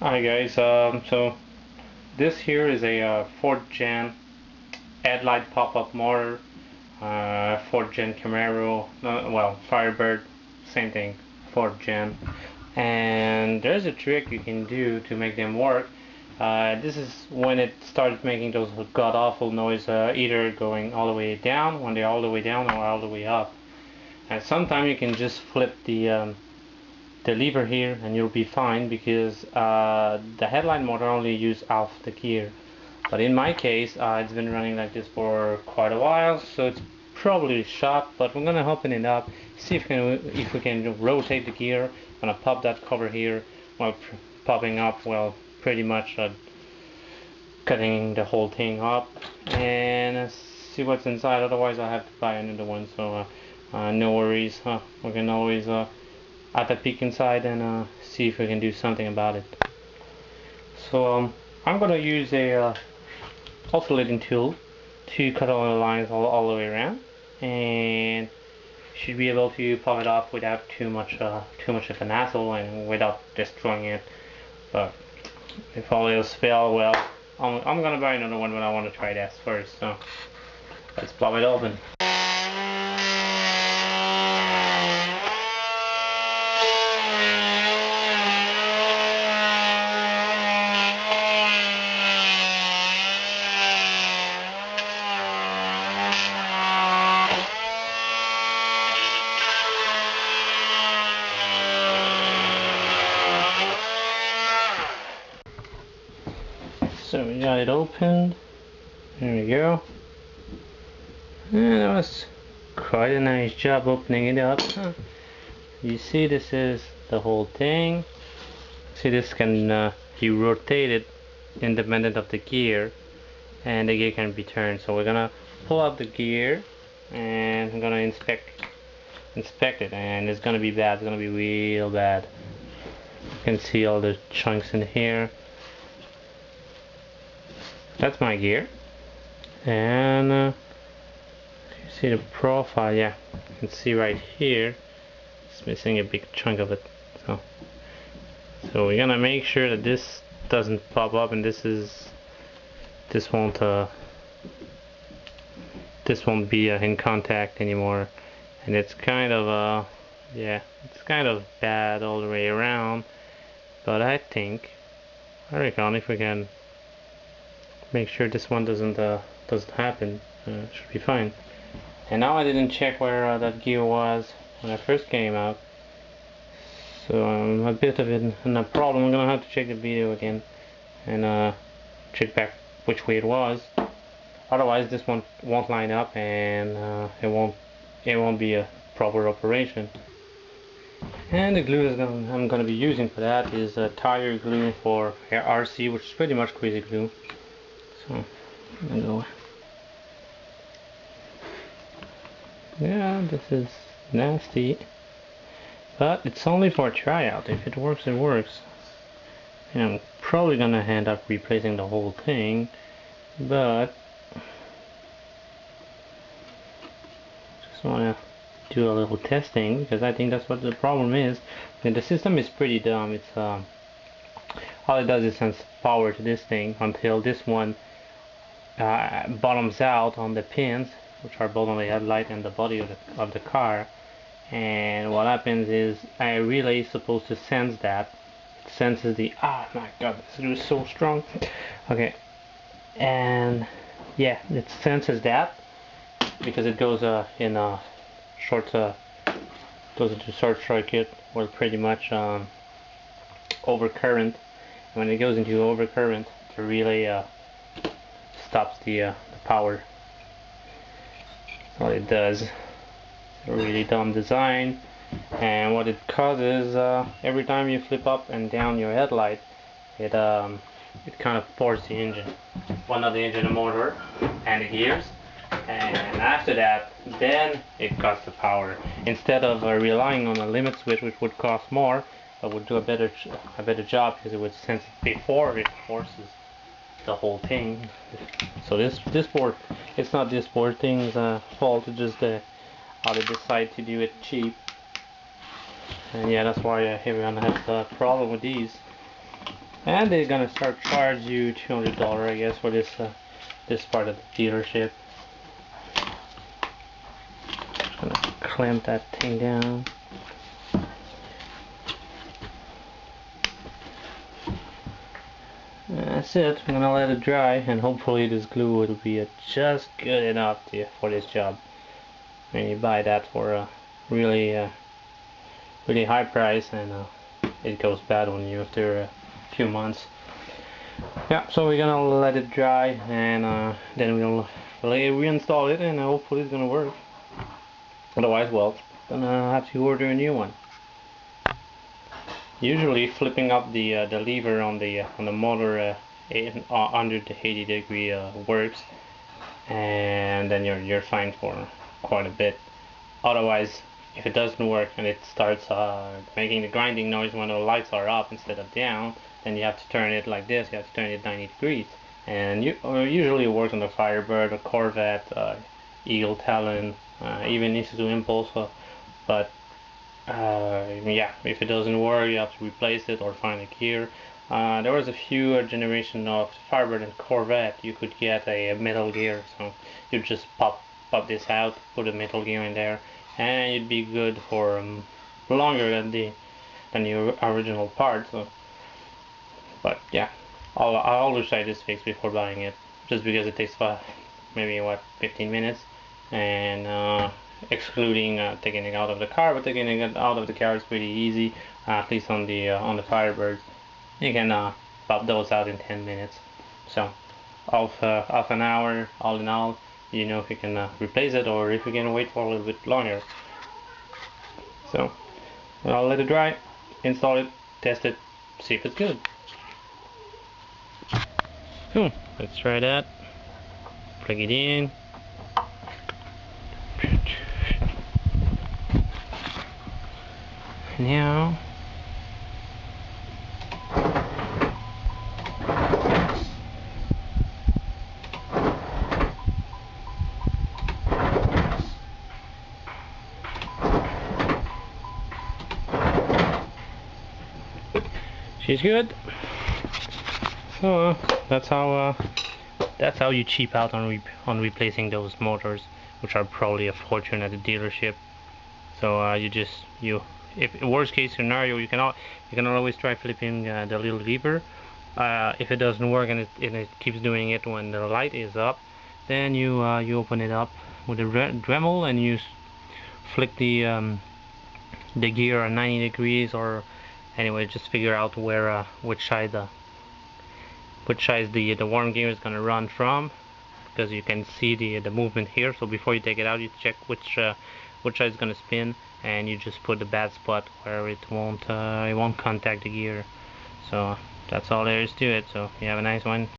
Hi guys, so this here is a 4th gen headlight pop-up motor, 4th gen Camaro, well, Firebird, same thing, 4th gen. And there's a trick you can do to make them work. This is when it starts making those god-awful noise, either going all the way down, when they're all the way down, or all the way up. And sometimes you can just flip the lever here and you'll be fine, because the headlight motor only uses half the gear. But in my case, it's been running like this for quite a while, so it's probably shot. But we're gonna open it up, see if we can rotate the gear. I'm gonna pop that cover here while popping up, well, pretty much cutting the whole thing up, and see what's inside. Otherwise I have to buy another one, so no worries. We can always at a peek inside and see if we can do something about it. So I'm gonna use a oscillating tool to cut all the lines all the way around, and should be able to pop it off without too much of an hassle and without destroying it. But if all else fail, well, I'm gonna buy another one, but I want to try that first. So let's pop it open. So we got it opened. There we go. And that was quite a nice job opening it up. You see, this is the whole thing. See, this can be rotated independent of the gear, and the gear can be turned. So we're gonna pull out the gear and I'm gonna inspect it, and it's gonna be bad. It's gonna be real bad. You can see all the chunks in here. That's my gear, and you see the profile. Yeah, you can see right here it's missing a big chunk of it. So we're gonna make sure that this doesn't pop up, and this won't be in contact anymore. And it's kind of yeah, it's kind of bad all the way around, but I reckon if we can make sure this one doesn't happen, should be fine. And now I didn't check where that gear was when I first came out, so I'm a bit of it in a problem. I'm gonna have to check the video again and check back which way it was. Otherwise this one won't line up, and it won't be a proper operation. And the glue I'm gonna be using for that is a tire glue for RC, which is pretty much crazy glue. So I'm gonna go. Yeah, this is nasty, but it's only for a tryout. If it works, it works. And I'm probably gonna end up replacing the whole thing, but just wanna do a little testing, because I think that's what the problem is. And the system is pretty dumb. It's all it does is sends power to this thing until this one bottoms out on the pins, which are both on the headlight and the body of the car. And what happens is a relay is supposed to sense that. It senses the, oh my god, this glue is so strong. Okay, and yeah, it senses that because it goes in a short goes into short circuit, or pretty much overcurrent. And when it goes into overcurrent, the relay stops the power. That's what it does. It's a really dumb design, and what it causes, every time you flip up and down your headlight, it kind of forces the engine, well, not the engine, the motor and the gears, and after that then it cuts the power. Instead of relying on a limit switch, which would cost more but would do a better job, because it would sense it before it forces the whole thing. So this board, it's not this board thing's fault, it's just how they decide to do it cheap. And yeah, that's why everyone has a problem with these. And they're gonna start charge you $200, I guess, for this part of the dealership. Just gonna clamp that thing down. That's it. I'm gonna let it dry, and hopefully this glue will be just good enough for this job. When you buy that for a really really high price, and it goes bad on you after a few months. Yeah, so we're gonna let it dry, and then we'll reinstall it, and hopefully it's gonna work. Otherwise, well, gonna have to order a new one. Usually, flipping up the lever on the motor under the 80-degree works, and then you're fine for quite a bit. Otherwise, if it doesn't work and it starts making the grinding noise when the lights are up instead of down, then you have to turn it like this. You have to turn it 90 degrees, and usually it works on the Firebird, a Corvette, Eagle Talon, even Isuzu Impulse. But yeah, if it doesn't work, you have to replace it or find a gear. There was a few generation of Firebird and Corvette. You could get a metal gear, so you just pop this out, put a metal gear in there, and you'd be good for longer than the original part. So, but yeah, I always try this fix before buying it, just because it takes maybe 15 minutes, and excluding taking it out of the car. But taking it out of the car is pretty easy, at least on the Firebirds. You can pop those out in 10 minutes. So half an hour, all in all, you know if you can replace it or if you can wait for a little bit longer. So I'll let it dry, install it, test it, see if it's good. Cool. Let's try that. Plug it in. Now she's good. So that's how you cheap out on replacing those motors, which are probably a fortune at the dealership. So if worst case scenario, you can always try flipping the little lever. If it doesn't work and it keeps doing it when the light is up, then you open it up with a Dremel and you flick the gear at 90 degrees, or anyway, just figure out where which side the worm gear is gonna run from, because you can see the movement here. So before you take it out, you check which side is gonna spin, and you just put the bad spot where it won't contact the gear. So that's all there is to it. So you have a nice one.